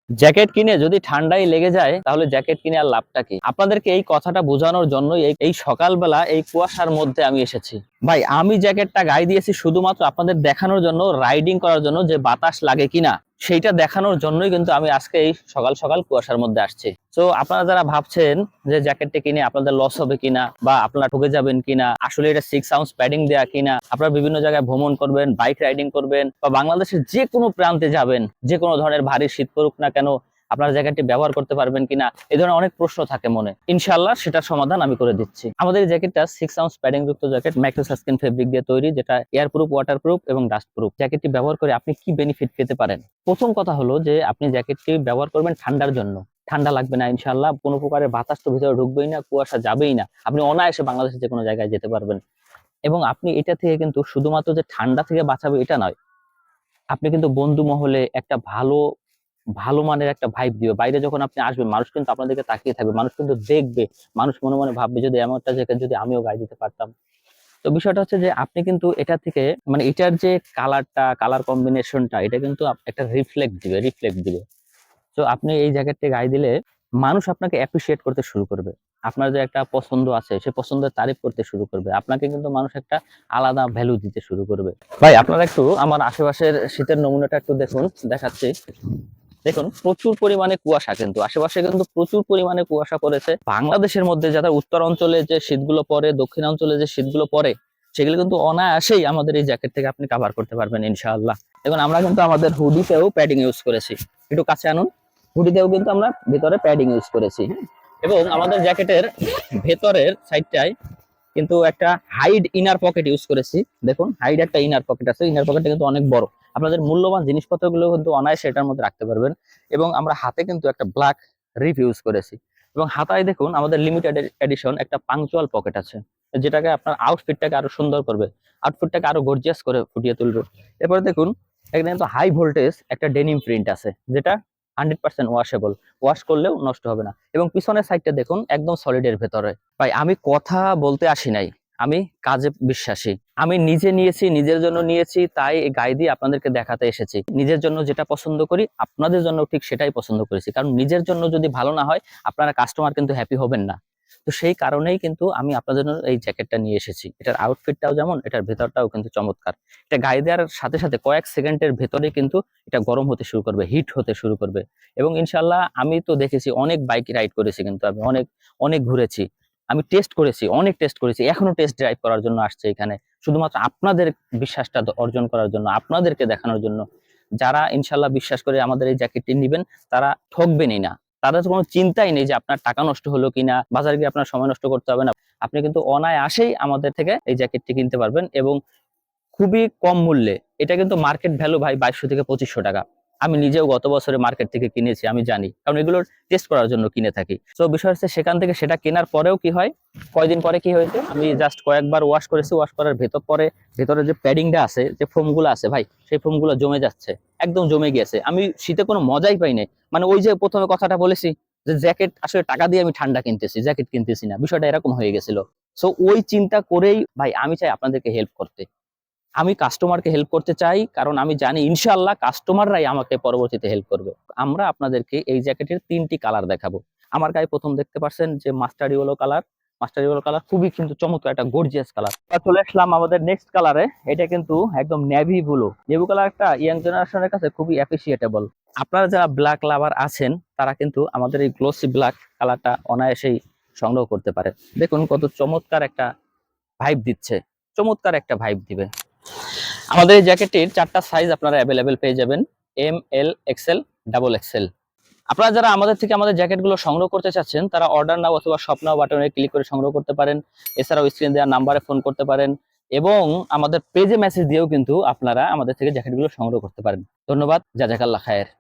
Jacket কিনে যদি ঠান্ডায় লেগে যায় তাহলে জ্যাকেট কিনে আর লাভটা কি? আপনাদেরকে এই কথাটা বোঝানোর জন্য এই সকালবেলা এই কুয়াশার মধ্যে আমি এসেছি। ভাই আমি জ্যাকেটটা গায়ে দিয়েছি শুধুমাত্র আপনাদের দেখানোর জন্য, রাইডিং করার জন্য যে বাতাস লাগে কিনা সেইটা দেখানোর জন্যই কিন্তু আমি আজকে এই সকাল সকাল কুয়াশার মধ্যে আসছি। তো আপনারা যারা ভাবছেন যে জ্যাকেটটা কিনে আপনাদের লস হবে কিনা বা আপনারা ঠকে যাবেন কিনা, আসলে এটা 6 আউন্স প্যাডিং দেয়া কিনা, আপনারা বিভিন্ন জায়গায় ভ্রমণ করবেন, বাইক রাইডিং করবেন বা বাংলাদেশের যে কোনো প্রান্তে যাবেন, যে কোনো ধরনের ভারী শীত পড়ুক না কেন আপনার জ্যাকেটটি ব্যবহার করতে পারবেন কিনা, এই ধরনের অনেক প্রশ্ন থাকে মনে। ইনশাআল্লাহ সেটার সমাধান আমি করে দিচ্ছি। আমাদের এই জ্যাকেটটা 6 আউন্স প্যাডিং যুক্ত জ্যাকেট, মাইক্রো সাসপেন ফেব্রিক দিয়ে তৈরি, যেটা এয়ার প্রুফ, ওয়াটার প্রুফ এবং ডাস্ট প্রুফ। জ্যাকেটটি ব্যবহার করে আপনি কি বেনিফিট পেতে পারেন? প্রথম কথা হলো যে আপনি জ্যাকেটটি ব্যবহার করবেন ঠান্ডার জন্য। ঠান্ডা লাগবে না ইনশাআল্লাহ, কোনো প্রকারের বাতাস তো ভিতরে ঢুকবেই না, কুয়াশা যাবেই না, আপনি অনায়াসে বাংলাদেশের যে কোনো জায়গায় যেতে পারবেন। এবং আপনি এটা থেকে কিন্তু শুধুমাত্র যে ঠান্ডা থেকে বাঁচাবে এটা নয়, আপনি কিন্তু বন্ধু মহলে একটা ভালো ভালো মানের একটা ভাইব দিবে। বাইরে যখন আপনি আসবেন মানুষ কিন্তু আপনাদেরকে তাকিয়ে থাকবে, মানুষ কিন্তু দেখবে, মানুষ মনে মনে ভাববে যদি এমন একটা জ্যাকেট যদি আমিও গায়ে দিতে পারতাম। তো বিষয়টা হচ্ছে যে আপনি কিন্তু এটা থেকে মানে এটার যে কালারটা, কালার কম্বিনেশনটা, এটা কিন্তু একটা রিফ্লেক্ট দিবে। তো আপনি এই জ্যাকেটটি গায়ে দিলে মানুষ আপনাকে অ্যাপ্রিসিয়েট করতে শুরু করবে। আপনার যে একটা পছন্দ আছে সেই পছন্দের তারিফ করতে শুরু করবে। আপনাকে কিন্তু মানুষ একটা আলাদা ভ্যালু দিতে শুরু করবে। ভাই আপনারা একটু আমার আশেপাশের শীতের নমুনাটা একটু দেখুন, দেখাচ্ছি। দেখুন প্রচুর পরিমাণে কুয়াশা, কিন্তু আশেপাশে কিন্তু প্রচুর পরিমাণে কুয়াশা পড়েছে। বাংলাদেশের মধ্যে যারা উত্তর অঞ্চলে যে শীতগুলো পড়ে, দক্ষিণ অঞ্চলে যে শীতগুলো পড়ে, সেগুলো কিন্তু অনায়াসেই আমাদের এই জ্যাকেট থেকে আপনি কভার করতে পারবেন ইনশাআল্লাহ। দেখুন আমরা কিন্তু আমাদের হুডিতেও প্যাডিং ইউজ করেছি, একটু কাছে আনুন। হুডিতেও কিন্তু আমরা ভিতরে প্যাডিং ইউজ করেছি, এবং আমাদের জ্যাকেটের ভেতরের সাইডটায় কিন্তু একটা হাইড ইনার পকেট ইউজ করেছি। দেখুন হাইড একটা ইনার পকেট আছে, ইনার পকেটটা কিন্তু অনেক বড়, আপনাদের মূল্যবান জিনিসপত্রগুলো কিন্তু অনায়াসে এটার মধ্যে রাখতে পারবেন। এবং আমরা হাতে কিন্তু একটা ব্ল্যাক রিপ ইউজ করেছি, এবং হাতায় দেখুন আমাদের লিমিটেড এডিশন একটা পাংচুয়াল পকেট আছে, যেটাকে আপনার আউটফিটটাকে আরো সুন্দর করবে, আউটফিটটাকে আরো গর্জিয়াস করে ফুটিয়ে তুলবে। এরপরে দেখুন এখানে কিন্তু হাই ভোল্টেজ একটা ডেনিম প্রিন্ট আছে, যেটা 100% ওয়াশেবল, ওয়াশ করলেও নষ্ট হবে না। এবং পিছনের সাইডটা দেখুন একদম সলিডের ভেতরে। ভাই আমি কথা বলতে আসি নাই, আমি কাজে বিশ্বাসী। আমি নিজে নিয়েছি, নিজের জন্য নিয়েছি, তাই এই গায়ে দিয়ে আপনাদেরকে দেখাতে এসেছি। নিজের জন্য যেটা পছন্দ করি আপনাদের জন্য ঠিক সেটাই পছন্দ করেছি, কারণ নিজের জন্য যদি ভালো না হয় আপনারা কাস্টমার কিন্তু হ্যাপি হবেন না। তো সেই কারণেই কিন্তু আমি আপনাদের জন্য এই জ্যাকেটটা নিয়ে এসেছি। এটার আউটফিটটাও যেমন, এটার ভেতরটাও কিন্তু চমৎকার। এটা গায়ে দেওয়ার সাথে সাথে কয়েক সেকেন্ডের ভেতরে কিন্তু এটা গরম হতে শুরু করবে, হিট হতে শুরু করবে। এবং ইনশাল্লাহ আমি তো দেখেছি, অনেক বাইক রাইড করেছি, কিন্তু আমি অনেক অনেক ঘুরেছি, আমি টেস্ট করেছি, অনেক টেস্ট করেছি, এখনো টেস্ট ড্রাইভ করার জন্য আসছে এখানে, শুধুমাত্র আপনাদের বিশ্বাসটা অর্জন করার জন্য, আপনাদেরকে দেখানোর জন্য। যারা ইনশাল্লাহ বিশ্বাস করে আমাদের এই জ্যাকেটটি নিবেন তারা ঠকবেনই না, তাদের কোনো চিন্তাই নেই যে আপনার টাকা নষ্ট হলো কিনা, বাজারে গিয়ে আপনার সময় নষ্ট করতে হবে না। আপনি কিন্তু অনায়াসেই আমাদের থেকে এই জ্যাকেটটি কিনতে পারবেন, এবং খুবই কম মূল্যে। এটা কিন্তু মার্কেট ভ্যালু ভাই 2200 থেকে 2500 টাকা। আমি নিজেও গত বছরে মার্কেট থেকে কিনেছি, আমি জানি, কারণ এগুলোর টেস্ট করার জন্য কিনে থাকি। তো বিষয় হচ্ছে সেখান থেকে সেটা কেনার পরেও কি হয়, কয়দিন পরে কি হয়েছে, আমি জাস্ট কয়েকবার ওয়াশ করেছি, ওয়াশ করার ভেতরে যে প্যাডিংটা আছে, যে ফোমগুলো আছে ভাই, সেই ফোমগুলো জমে যাচ্ছে, একদম জমে গিয়েছে। আমি শীতে কোনো মজাই পাই নাই। মানে ওই যে প্রথমে কথাটা বলেছি যে জ্যাকেট আসলে টাকা দিয়ে আমি ঠান্ডা কিনতেছি, জ্যাকেট কিনতেছি না, বিষয়টা এরকম হয়ে গেছিল। সো ওই চিন্তা করেই ভাই আমি চাই আপনাদেরকে হেল্প করতে, আমি কাস্টমারকে হেল্প করতে চাই, কারণ আমি জানি ইনশাআল্লাহ কাস্টমাররাই আমাকে পরবর্তীতে হেল্প করবে। আমরা আপনাদেরকে এই জ্যাকেটের 3টি কালার দেখাবো। আমার গায়ে প্রথম দেখতে পাচ্ছেন যে mustard yellow colour, mustard yellow colour খুবই কিন্তু চমৎকার একটা গর্জিয়াস কালার। চলে আসলাম আমাদের নেক্সট কালারে, এটা কিন্তু একদম নেভি ব্লু। নেভি কালারটা ইয়াং জেনারেশনের কাছে খুবই অ্যাপ্রিসিয়েটেবল। আপনারা যারা ব্ল্যাক লাভার আছেন তারা কিন্তু আমাদের এই গ্লোসি ব্ল্যাক কালারটা অনায়াসেই সংগ্রহ করতে পারে। দেখুন কত চমৎকার একটা ভাইব দিচ্ছে, চমৎকার একটা ভাইব দিবে। আমাদের এই জ্যাকেটটির 4টা সাইজ আপনারা অ্যাভেলেবেল পেয়ে যাবেন, এম, এল, এক্সেল, ডাবল এক্সেল। আপনারা যারা আমাদের থেকে আমাদের জ্যাকেটগুলো সংগ্রহ করতে চাচ্ছেন তারা অর্ডার নাও অথবা শপ নাও বাটনে ক্লিক করে সংগ্রহ করতে পারেন। এছাড়াও স্ক্রিন দেওয়া নাম্বারে ফোন করতে পারেন, এবং আমাদের পেজে মেসেজ দিয়েও কিন্তু আপনারা আমাদের থেকে জ্যাকেটগুলো সংগ্রহ করতে পারেন। ধন্যবাদ, জাযাকাল্লাহ খায়ের।